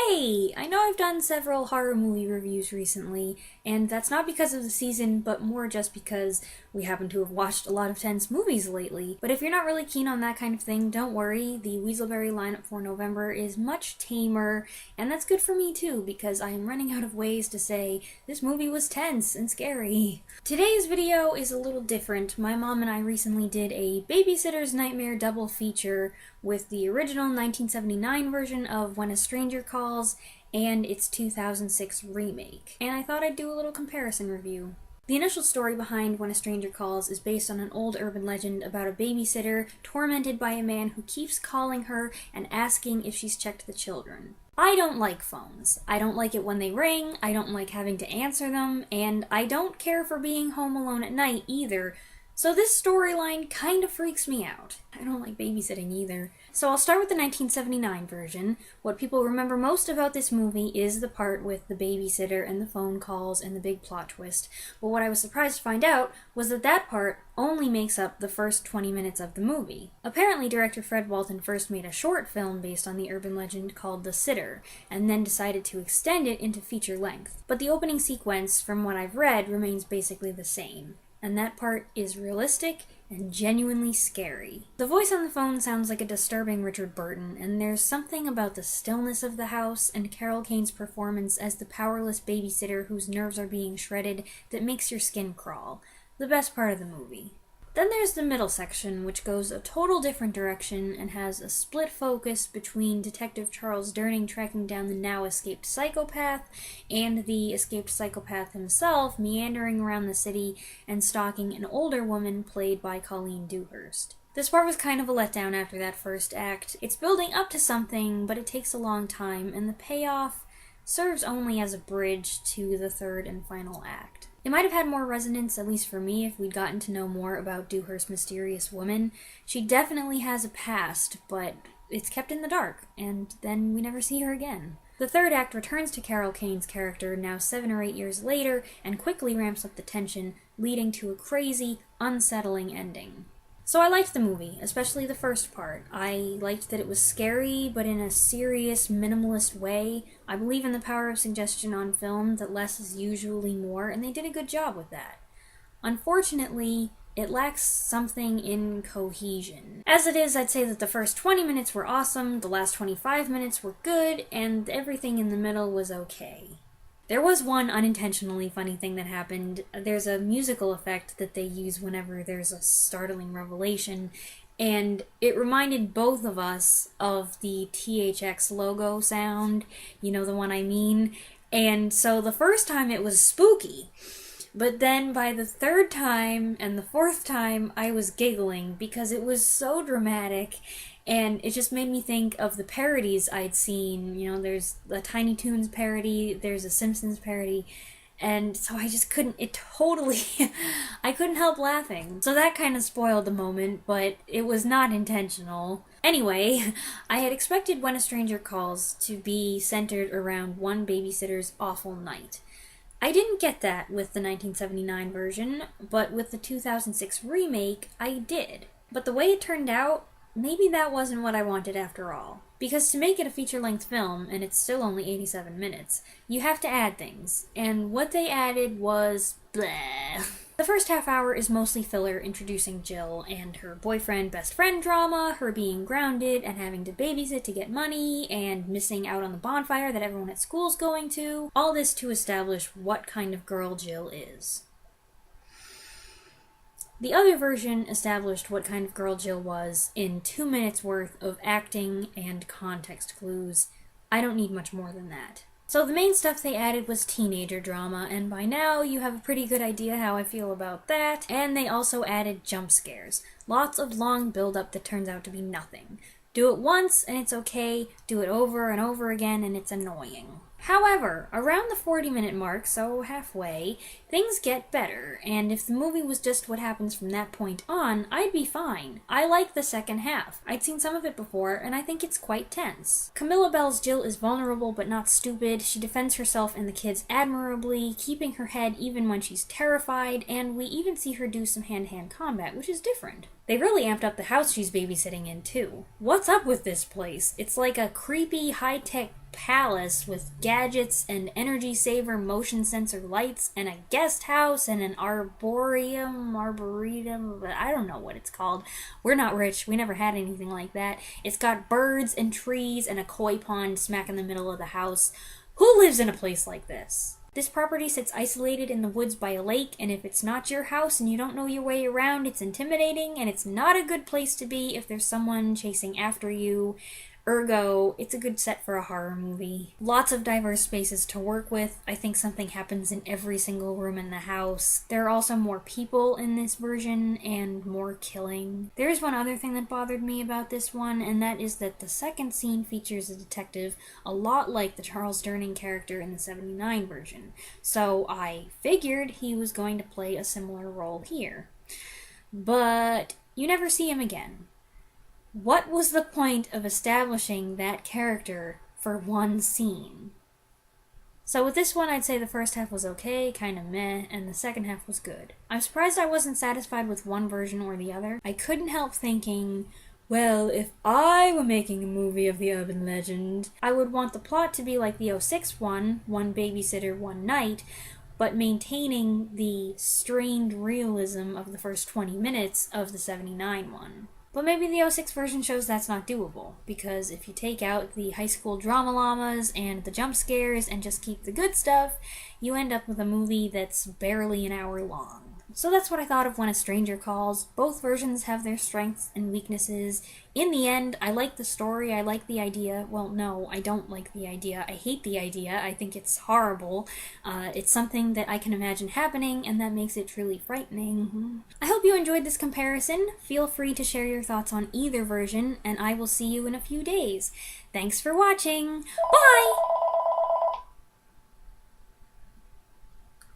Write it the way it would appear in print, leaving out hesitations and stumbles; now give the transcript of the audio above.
Hey! I know I've done several horror movie reviews recently, and that's not because of the season, but more just because we happen to have watched a lot of tense movies lately. But if you're not really keen on that kind of thing, don't worry, the Weaselberry lineup for November is much tamer, and that's good for me too, because I am running out of ways to say, this movie was tense and scary. Today's video is a little different. My mom and I recently did a Babysitter's Nightmare double feature with the original 1979 version of When a Stranger Calls and its 2006 remake. And I thought I'd do a little comparison review. The initial story behind When a Stranger Calls is based on an old urban legend about a babysitter tormented by a man who keeps calling her and asking if she's checked the children. I don't like phones. I don't like it when they ring, I don't like having to answer them, and I don't care for being home alone at night either. So this storyline kind of freaks me out. I don't like babysitting either. So I'll start with the 1979 version. What people remember most about this movie is the part with the babysitter and the phone calls and the big plot twist. But what I was surprised to find out was that that part only makes up the first 20 minutes of the movie. Apparently, director Fred Walton first made a short film based on the urban legend called The Sitter, and then decided to extend it into feature length. But the opening sequence, from what I've read, remains basically the same. And that part is realistic and genuinely scary. The voice on the phone sounds like a disturbing Richard Burton, and there's something about the stillness of the house and Carol Kane's performance as the powerless babysitter whose nerves are being shredded that makes your skin crawl. The best part of the movie. Then there's the middle section, which goes a total different direction and has a split focus between Detective Charles Durning tracking down the now-escaped psychopath and the escaped psychopath himself meandering around the city and stalking an older woman played by Colleen Dewhurst. This part was kind of a letdown after that first act. It's building up to something, but it takes a long time, and the payoff serves only as a bridge to the third and final act. It might have had more resonance, at least for me, if we'd gotten to know more about Dewhurst's mysterious woman. She definitely has a past, but it's kept in the dark, and then we never see her again. The third act returns to Carol Kane's character now 7 or 8 years later, and quickly ramps up the tension, leading to a crazy, unsettling ending. So I liked the movie, especially the first part. I liked that it was scary, but in a serious, minimalist way. I believe in the power of suggestion on film, that less is usually more, and they did a good job with that. Unfortunately, it lacks something in cohesion. As it is, I'd say that the first 20 minutes were awesome, the last 25 minutes were good, and everything in the middle was okay. There was one unintentionally funny thing that happened. There's a musical effect that they use whenever there's a startling revelation, and it reminded both of us of the THX logo sound, you know the one I mean, and so the first time it was spooky, but then by the third time and the fourth time I was giggling because it was so dramatic. And it just made me think of the parodies I'd seen. You know, there's a Tiny Toons parody, there's a Simpsons parody, and so I just couldn't, I couldn't help laughing. So that kind of spoiled the moment, but it was not intentional. Anyway, I had expected When a Stranger Calls to be centered around one babysitter's awful night. I didn't get that with the 1979 version, but with the 2006 remake, I did. But the way it turned out, maybe that wasn't what I wanted after all. Because to make it a feature-length film, and it's still only 87 minutes, you have to add things. And what they added was bleh. The first half hour is mostly filler introducing Jill and her boyfriend-best friend drama, her being grounded and having to babysit to get money, and missing out on the bonfire that everyone at school's going to. All this to establish what kind of girl Jill is. The other version established what kind of girl Jill was in 2 minutes worth of acting and context clues. I don't need much more than that. So the main stuff they added was teenager drama, and by now you have a pretty good idea how I feel about that, and they also added jump scares. Lots of long build-up that turns out to be nothing. Do it once and it's okay, do it over and over again and it's annoying. However, around the 40-minute mark, so halfway, things get better, and if the movie was just what happens from that point on, I'd be fine. I like the second half. I'd seen some of it before, and I think it's quite tense. Camilla Bell's Jill is vulnerable but not stupid. She defends herself and the kids admirably, keeping her head even when she's terrified, and we even see her do some hand-to-hand combat, which is different. They really amped up the house she's babysitting in, too. What's up with this place? It's like a creepy, high-tech palace with gadgets and energy saver motion sensor lights and a guest house and an arboretum, I don't know what it's called. We're not rich. We never had anything like that. It's got birds and trees and a koi pond smack in the middle of the house. Who lives in a place like this? This property sits isolated in the woods by a lake, and if it's not your house and you don't know your way around, it's intimidating, and it's not a good place to be if there's someone chasing after you. Ergo, it's a good set for a horror movie. Lots of diverse spaces to work with. I think something happens in every single room in the house. There are also more people in this version and more killing. There's one other thing that bothered me about this one, and that is that the second scene features a detective a lot like the Charles Durning character in the 79 version. So I figured he was going to play a similar role here. But you never see him again. What was the point of establishing that character for one scene? So with this one, I'd say the first half was okay, kinda meh, and the second half was good. I'm surprised I wasn't satisfied with one version or the other. I couldn't help thinking, well, if I were making a movie of the urban legend, I would want the plot to be like the '06 one babysitter, one night, but maintaining the strained realism of the first 20 minutes of the 79 one. But maybe the '06 version shows that's not doable, because if you take out the high school drama llamas and the jump scares and just keep the good stuff, you end up with a movie that's barely an hour long. So that's what I thought of When a Stranger Calls. Both versions have their strengths and weaknesses. In the end, I like the story, I like the idea. Well, no, I don't like the idea. I hate the idea. I think it's horrible. It's something that I can imagine happening, and that makes it truly frightening. I hope you enjoyed this comparison. Feel free to share your thoughts on either version, and I will see you in a few days. Thanks for watching. Bye!